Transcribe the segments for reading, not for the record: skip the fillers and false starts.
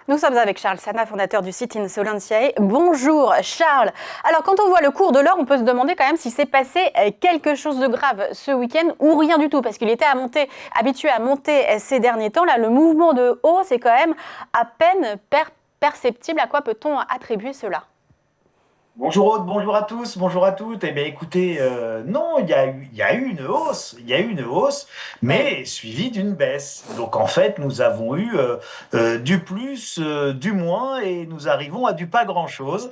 Nous sommes avec Charles Sana, fondateur du site Insolentiae. Bonjour Charles. Alors quand on voit le cours de l'or, on peut se demander quand même si s'est passé quelque chose de grave ce week-end ou rien du tout, parce qu'il était habitué à monter ces derniers temps. Là, le mouvement de hausse est quand même à peine perceptible. À quoi peut-on attribuer cela ? Bonjour Aude, bonjour à tous, bonjour à toutes. Eh bien écoutez, non, il y a eu une hausse, Oui. mais suivie d'une baisse. Donc en fait, nous avons eu du plus, du moins, et nous arrivons à du pas grand-chose.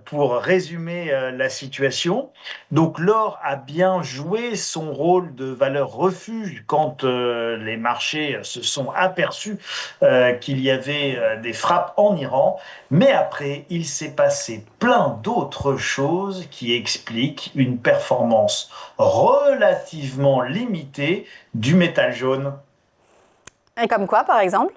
Pour résumer la situation, donc l'or a bien joué son rôle de valeur refuge quand les marchés se sont aperçus qu'il y avait des frappes en Iran. Mais après, il s'est passé plein d'autres choses qui expliquent une performance relativement limitée du métal jaune. Et comme quoi, par exemple ?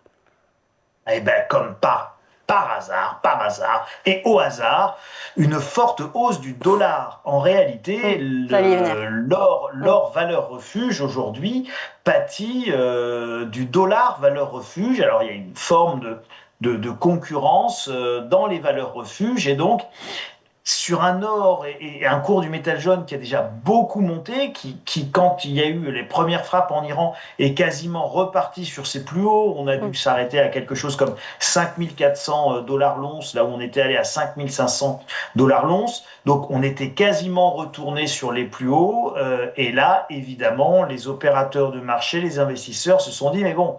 Eh bien, comme par hasard, et au hasard, une forte hausse du dollar. En réalité, J'allais y venir. l'or valeur refuge aujourd'hui pâtit du dollar valeur refuge. Alors, il y a une forme de concurrence dans les valeurs refuges et donc sur un or et un cours du métal jaune qui a déjà beaucoup monté, quand il y a eu les premières frappes en Iran, est quasiment reparti sur ses plus hauts. On a dû s'arrêter à quelque chose comme 5400 dollars l'once, là où on était allé à 5500 dollars l'once. Donc on était quasiment retourné sur les plus hauts. Et là, évidemment, les opérateurs de marché, les investisseurs se sont dit, mais bon,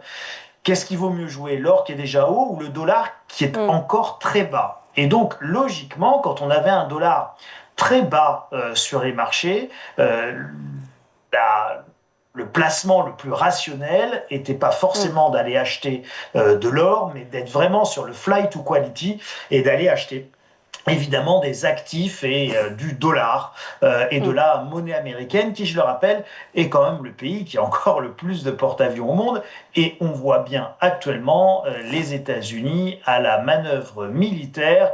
qu'est-ce qui vaut mieux jouer, l'or qui est déjà haut ou le dollar qui est encore très bas? Et donc, logiquement, quand on avait un dollar très bas sur les marchés, la- le placement le plus rationnel n'était pas forcément d'aller acheter de l'or, mais d'être vraiment sur le flight to quality et d'aller acheter évidemment des actifs et du dollar et de la monnaie américaine qui, je le rappelle, est quand même le pays qui a encore le plus de porte-avions au monde. Et on voit bien actuellement les États-Unis à la manœuvre militaire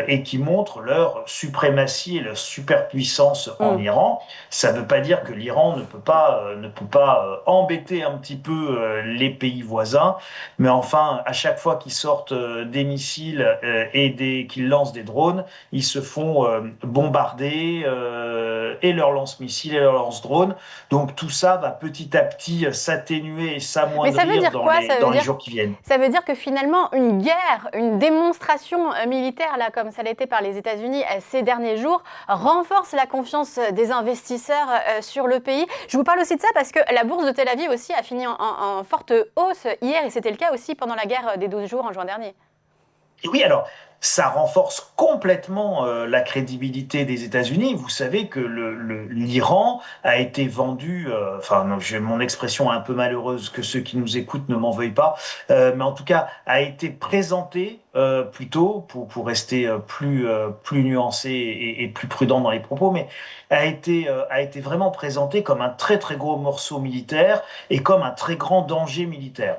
et qui montrent leur suprématie et leur superpuissance en Iran. Ça ne veut pas dire que l'Iran ne peut pas embêter un petit peu les pays voisins, mais enfin, à chaque fois qu'ils sortent des missiles qu'ils lancent des drones, ils se font bombarder et leurs lance-missiles et leurs lance-drones. Donc tout ça va petit à petit s'atténuer et Mais ça veut s'amoindrir dire dans quoi ? les, dans les jours qui viennent. Ça veut dire que finalement, une guerre, une démonstration militaire, là, comme ça l'était par les États-Unis ces derniers jours, renforce la confiance des investisseurs sur le pays. Je vous parle aussi de ça parce que la bourse de Tel Aviv aussi a fini en forte hausse hier, et c'était le cas aussi pendant la guerre des 12 jours en juin dernier. Et oui, alors, ça renforce complètement la crédibilité des États-Unis. Vous savez que l'Iran a été vendu, enfin, non, mon expression est un peu malheureuse, que ceux qui nous écoutent ne m'en veuillent pas, mais en tout cas, a été présenté plutôt, pour rester plus nuancé et plus prudent dans les propos, mais a été vraiment présenté comme un très très gros morceau militaire et comme un très grand danger militaire.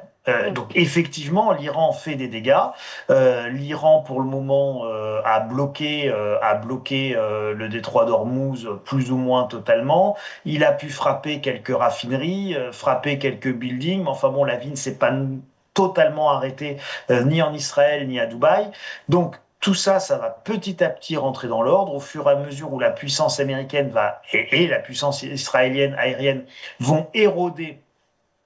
Donc effectivement, l'Iran fait des dégâts. L'Iran, pour le moment, a bloqué le détroit d'Ormuz plus ou moins totalement. Il a pu frapper quelques raffineries, frapper quelques buildings, mais enfin bon, la vie ne s'est pas totalement arrêtée ni en Israël ni à Dubaï. Donc tout ça, ça va petit à petit rentrer dans l'ordre au fur et à mesure où la puissance américaine et la puissance israélienne aérienne vont éroder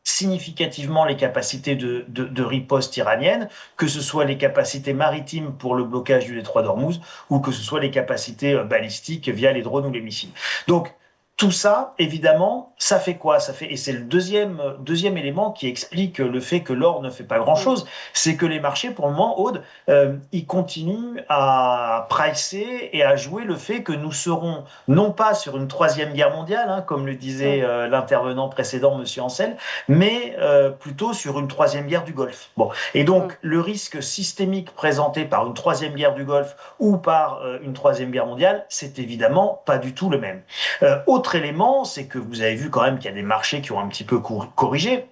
significativement les capacités de riposte iranienne, que ce soit les capacités maritimes pour le blocage du détroit d'Ormuz ou que ce soit les capacités balistiques via les drones ou les missiles. Donc, tout ça, évidemment, ça fait quoi? Et c'est le deuxième élément qui explique le fait que l'or ne fait pas grand-chose, c'est que les marchés, pour le moment, Aude, ils continuent à pricer et à jouer le fait que nous serons non pas sur une troisième guerre mondiale, hein, comme le disait l'intervenant précédent, Monsieur Ancel, mais plutôt sur une troisième guerre du Golfe. Bon. Et donc, le risque systémique présenté par une troisième guerre du Golfe ou par une troisième guerre mondiale, c'est évidemment pas du tout le même. Autre élément, c'est que vous avez vu quand même qu'il y a des marchés qui ont un petit peu corrigé.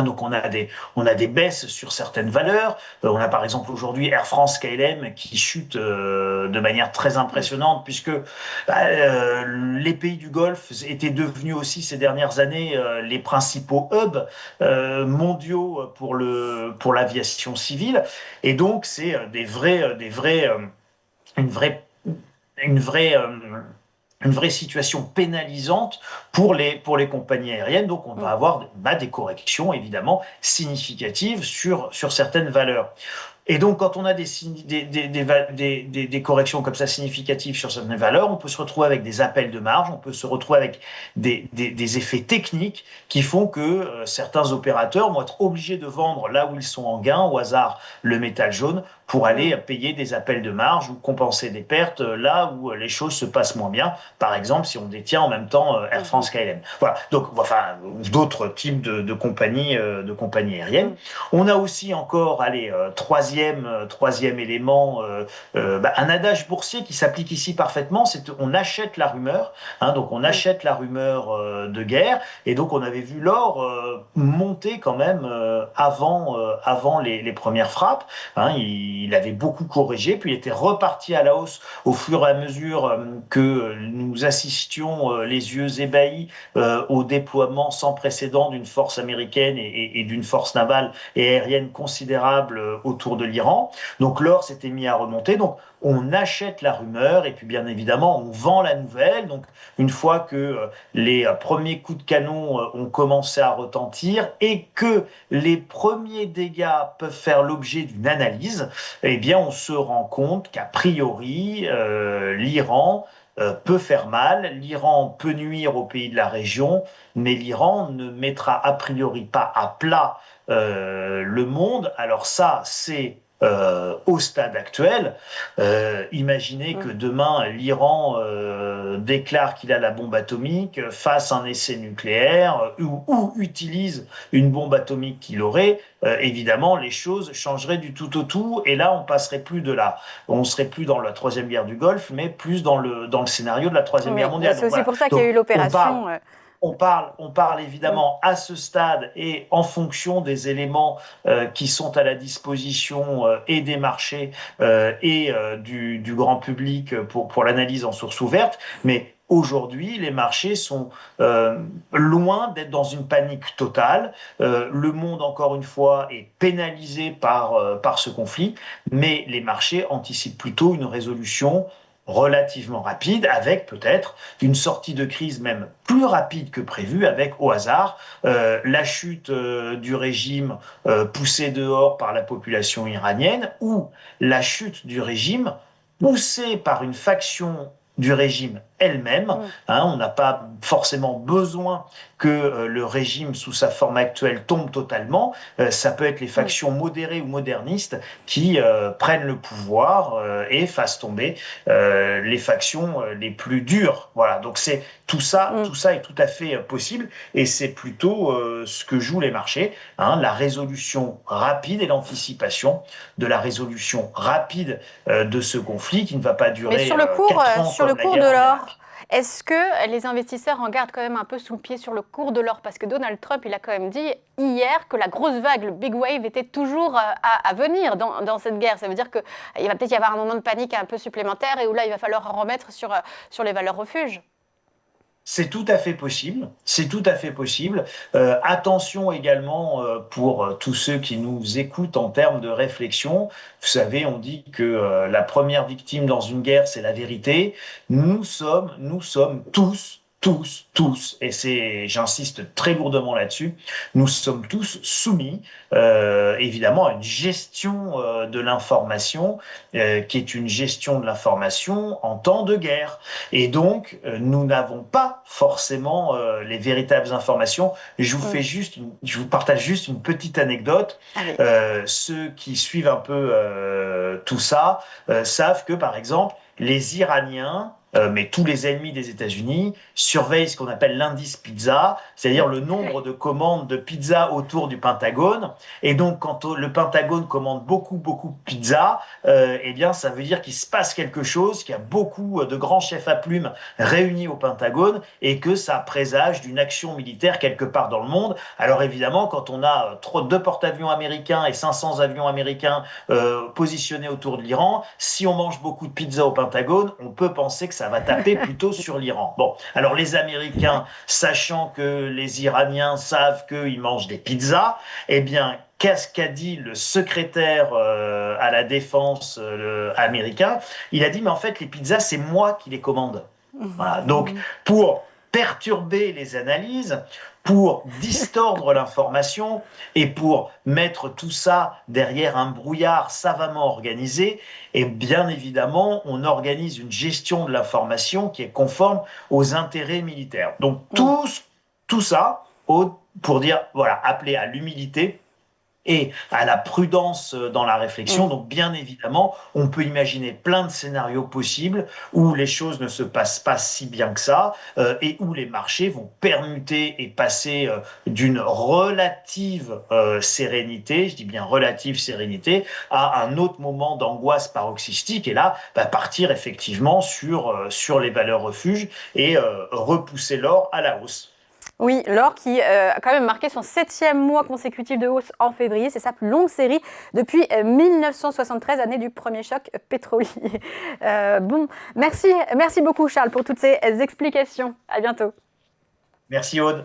Donc on a des baisses sur certaines valeurs. On a par exemple aujourd'hui Air France KLM qui chute de manière très Mm. impressionnante puisque les pays du Golfe étaient devenus aussi ces dernières années les principaux hubs mondiaux pour l'aviation civile. Et donc c'est une vraie une vraie une vraie situation pénalisante pour les compagnies aériennes. Donc, on va Mm. avoir des corrections, évidemment, significatives sur certaines valeurs. Et donc, quand on a des corrections comme ça significatives sur certaines valeurs, on peut se retrouver avec des appels de marge, on peut se retrouver avec des effets techniques qui font que certains opérateurs vont être obligés de vendre là où ils sont en gain, au hasard le métal jaune, pour Mm. aller payer des appels de marge ou compenser des pertes là où les choses se passent moins bien. Par exemple, si on détient en même temps Air Mhm. France KLM. Voilà. Donc, enfin, d'autres types de compagnies aériennes. Mm. On a aussi encore, allez, troisième élément, un adage boursier qui s'applique ici parfaitement, c'est on achète la rumeur, donc on Mm. achète la rumeur de guerre, et donc on avait vu l'or monter quand même avant les premières frappes, il avait beaucoup corrigé, puis il était reparti à la hausse au fur et à mesure que nous assistions les yeux ébahis au déploiement sans précédent d'une force américaine et d'une force navale et aérienne considérable autour de l'Iran. Donc l'or s'était mis à remonter. Donc on achète la rumeur et puis bien évidemment on vend la nouvelle. Donc une fois que les premiers coups de canon ont commencé à retentir et que les premiers dégâts peuvent faire l'objet d'une analyse, eh bien on se rend compte qu'a priori l'Iran peut faire mal, l'Iran peut nuire aux pays de la région, mais l'Iran ne mettra a priori pas à plat le monde. Alors ça, c'est au stade actuel. Imaginez que Mm. demain, l'Iran déclare qu'il a la bombe atomique, fasse un essai nucléaire ou utilise une bombe atomique qu'il aurait. Évidemment, les choses changeraient du tout au tout. Et là, on serait plus dans la troisième guerre du Golfe, mais plus dans le scénario de la troisième guerre Oui, mondiale. c'est Donc aussi voilà. pour ça qu'il y a Donc eu on parle l'opération. on parle Mm. évidemment à ce stade et en fonction des éléments qui sont à la disposition et des marchés du grand public pour l'analyse en source ouverte. Mais aujourd'hui, les marchés sont loin d'être dans une panique totale. Le monde, encore une fois, est pénalisé par ce conflit, mais les marchés anticipent plutôt une résolution relativement rapide, avec peut-être une sortie de crise même plus rapide que prévu, avec au hasard la chute du régime poussé dehors par la population iranienne ou la chute du régime poussée par une faction du régime elle-même. Mm. On n'a pas forcément besoin que le régime sous sa forme actuelle tombe totalement. Ça peut être les Mm. factions modérées ou modernistes qui prennent le pouvoir et fassent tomber les factions les plus dures. Voilà, donc c'est Mm. tout ça est tout à fait possible et c'est plutôt ce que jouent les marchés, la résolution rapide et l'anticipation de la résolution rapide de ce conflit qui ne va pas Mais durer 4 ans sur le comme la cours de guerre en Irak. l'or, est-ce que les investisseurs en gardent quand même un peu sous le pied sur le cours de l'or? Parce que Donald Trump, il a quand même dit hier que la grosse vague, le big wave, était toujours à venir dans cette guerre. Ça veut dire qu'il va peut-être y avoir un moment de panique un peu supplémentaire et où là, il va falloir en remettre sur les valeurs refuges. C'est tout à fait possible. C'est tout à fait possible. Attention également pour tous ceux qui nous écoutent en termes de réflexion. Vous savez, on dit que la première victime dans une guerre, c'est la vérité. Nous sommes tous, et j'insiste très lourdement là-dessus, nous sommes tous soumis, évidemment, à une gestion de l'information, qui est une gestion de l'information en temps de guerre. Et donc, nous n'avons pas forcément les véritables informations. Mm. Je vous partage juste une petite anecdote. Allez. Ceux qui suivent un peu tout ça savent que, par exemple, les Iraniens mais tous les ennemis des États-Unis surveillent ce qu'on appelle l'indice pizza, c'est-à-dire le nombre de commandes de pizza autour du Pentagone. Et donc, quand le Pentagone commande beaucoup de pizza, eh bien, ça veut dire qu'il se passe quelque chose, qu'il y a beaucoup de grands chefs à plumes réunis au Pentagone et que ça présage d'une action militaire quelque part dans le monde. Alors évidemment, quand on a 2 porte-avions américains et 500 avions américains positionnés autour de l'Iran, si on mange beaucoup de pizza au Pentagone, on peut penser que ça va taper plutôt sur l'Iran. Bon, alors les Américains, sachant que les Iraniens savent qu'ils mangent des pizzas, eh bien, qu'est-ce qu'a dit le secrétaire à la défense américain? Il a dit, mais en fait, les pizzas, c'est moi qui les commande. Voilà. Donc, pour perturber les analyses, pour distordre l'information et pour mettre tout ça derrière un brouillard savamment organisé, et bien évidemment, on organise une gestion de l'information qui est conforme aux intérêts militaires. Donc, tout ça, pour dire, voilà, appeler à l'humilité et à la prudence dans la réflexion. Donc, bien évidemment, on peut imaginer plein de scénarios possibles où les choses ne se passent pas si bien que ça et où les marchés vont permuter et passer d'une relative sérénité, je dis bien relative sérénité, à un autre moment d'angoisse paroxystique et là, partir effectivement sur les valeurs refuges et repousser l'or à la hausse. Oui, l'or qui a quand même marqué son 7e mois consécutif de hausse en février. C'est sa plus longue série depuis 1973, année du premier choc pétrolier. Bon, merci beaucoup Charles pour toutes ces explications. À bientôt. Merci Aude.